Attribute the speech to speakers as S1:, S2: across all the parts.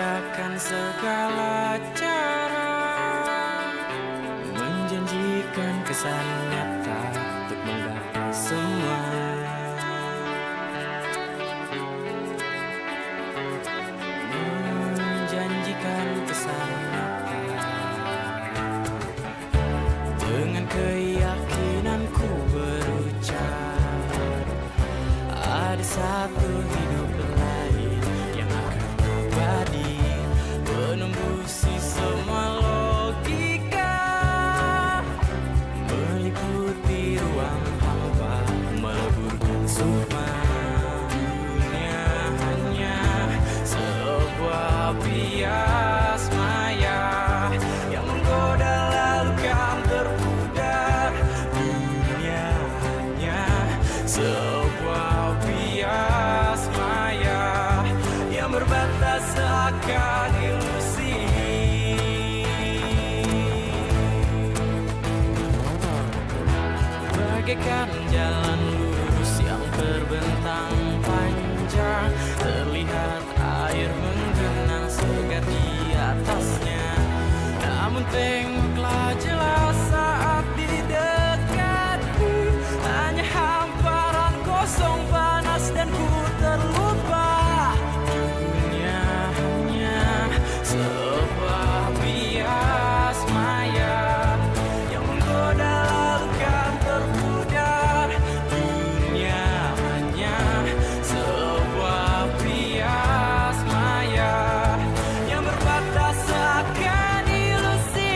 S1: memanjakan segala cara, menjanjikan kesan nyata untuk menggapai semua. Menjanjikan kesan nyata. Dengan keyakinanku berucap, ada satu hidup lain yang akan abadi, menembusi semua logika, meliputi ruang hampa, meleburkan sukma. Dunia hanya sebuah bias maya yang menggoda lalu kan terpudar. Dunia hanya sebuah bias maya yang berbatas seakan ilusi. Bagaikan jalan lurus yang terbentang panjang, terlihat air menggenang segar di atasnya. Namun tengoklah jelas saat didekati, hanya hamparan kosong panas dan ku terlupa. Dunia hanya sebuah bias maya yang menggoda lalu kan terpudar. Dunia hanya sebuah bias maya yang berbatas seakan ilusi.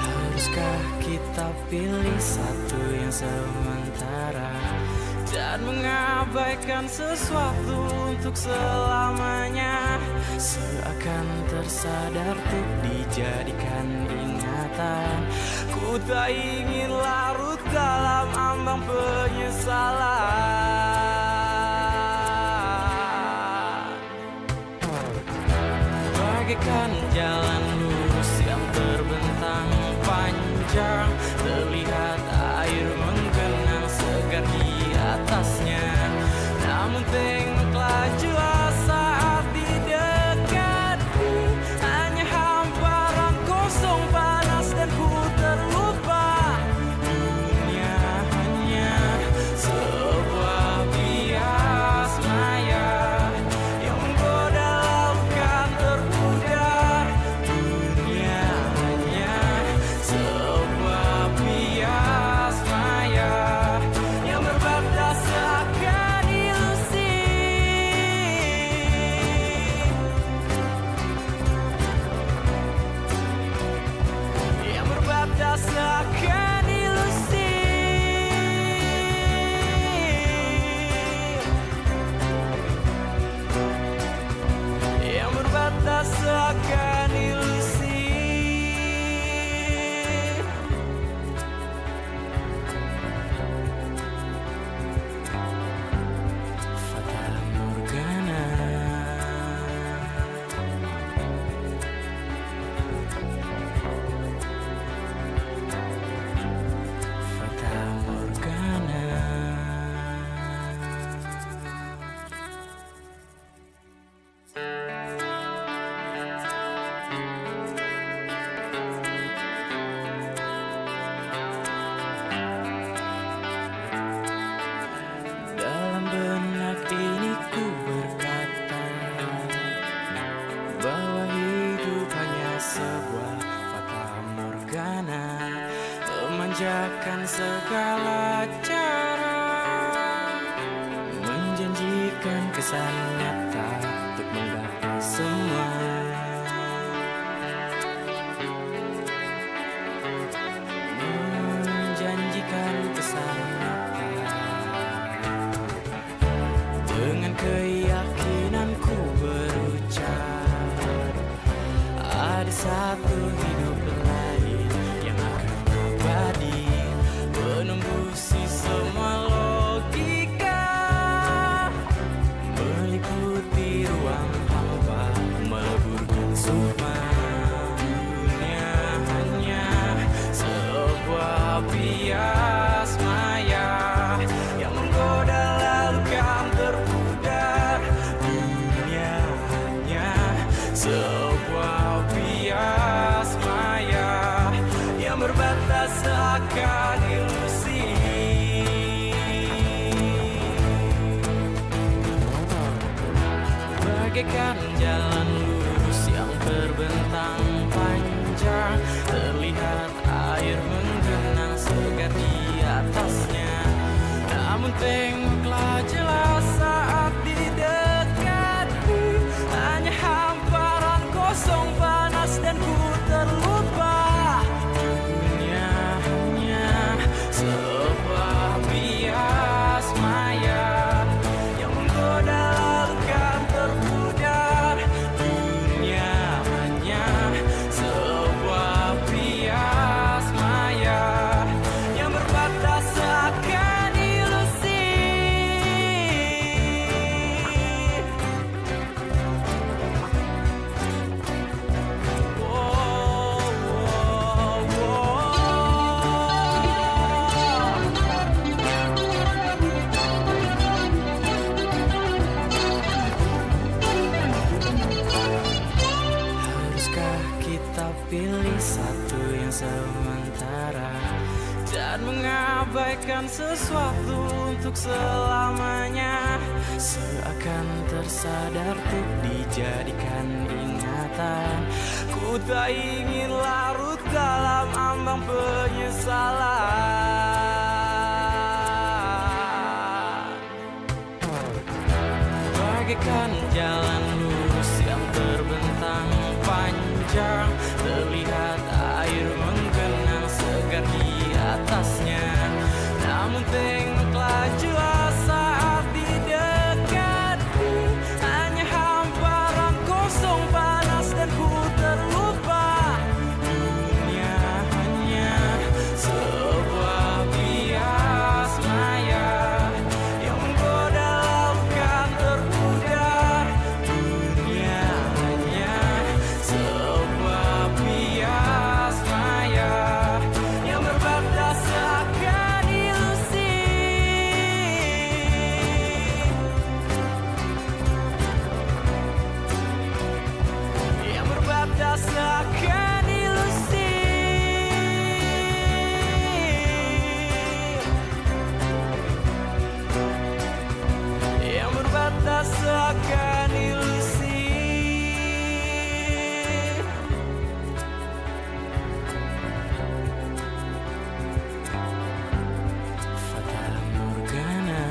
S1: Haruskah kita pilih satu yang sementara dan mengabaikan sesuatu untuk selamanya, seakan tersadar untuk dijadikan ingatan. Ku tak ingin larut dalam ambang penyesalan. Bagaikan jalan lurus yang terbentang panjang, terlihat air menggenang segar di atasnya. Namun tengoklah jelas saat didekati, hanya hamparan kosong panas dan ku terlupa. Dunia hanya sebuah bias maya yang menggoda lalu kan terpudar. Dunia hanya sebuah bias maya yang berbatas seakan ilusi. Yang berbatas seakan ilusi. Yang berbatas seakan ilusi. Fata Morgana. Fata Morgana. Dalam benak ini ku berkata bahwa hidup hanya sebuah fata morgana, memanjakan segala cara, menjanjikan kesan nyata untuk menggapai semua. Menjanjikan kesan nyata. Dengan keyakinanku berucap, ada satu hidup lain yang akan abadi, menembusi semua logika. seakan ilusi. Bagaikan jalan lurus yang terbentang panjang, terlihat air menggenang segar di atasnya. Namun tengoklah jelas saat di dekatku, hanya hamparan kosong panas dan ku terlupa. Dunia hanya sebuah bias maya yang menggoda lalu kan terpudar. Dunia hanya sebuah bias maya yang berbatas seakan ilusi. Haruskah kita pilih satu yang sementara dan mengabaikan sesuatu untuk selamanya, seakan tersadar untuk dijadikan ingatan. Ku tak ingin larut dalam ambang penyesalan. Bagaikan jalan lurus yang terbentang panjang, terlihat air menggenang segar di atasnya. Namun tengoklah jelas saat di dekatku, hanya hamparan kosong panas dan ku terlupa. Dunia hanya sebuah bias maya yang menggoda lalu kan terpudar. Dunia hanya sebuah bias maya yang berbatas seakan ilusi. Yang berbatas seakan ilusi. Yang berbatas seakan ilusi. Fata Morgana.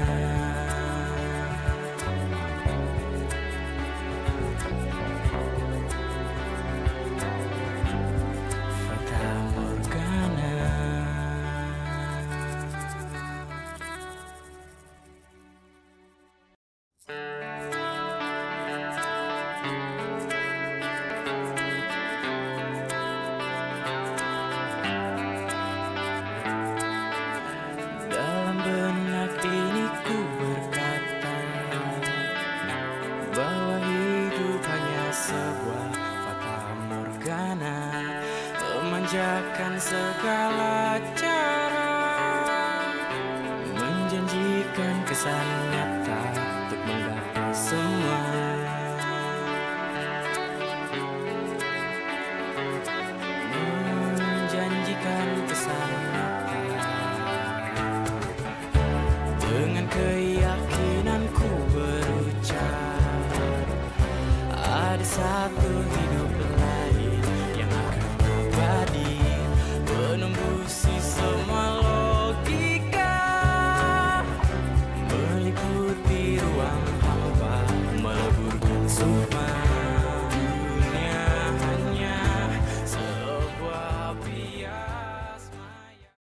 S1: Fata Morgana. Dalam benak ini ku berkata bahwa hidup hanya sebuah fata morgana, memanjakan segala cara, menjanjikan kesan nyata untuk menggapai semua.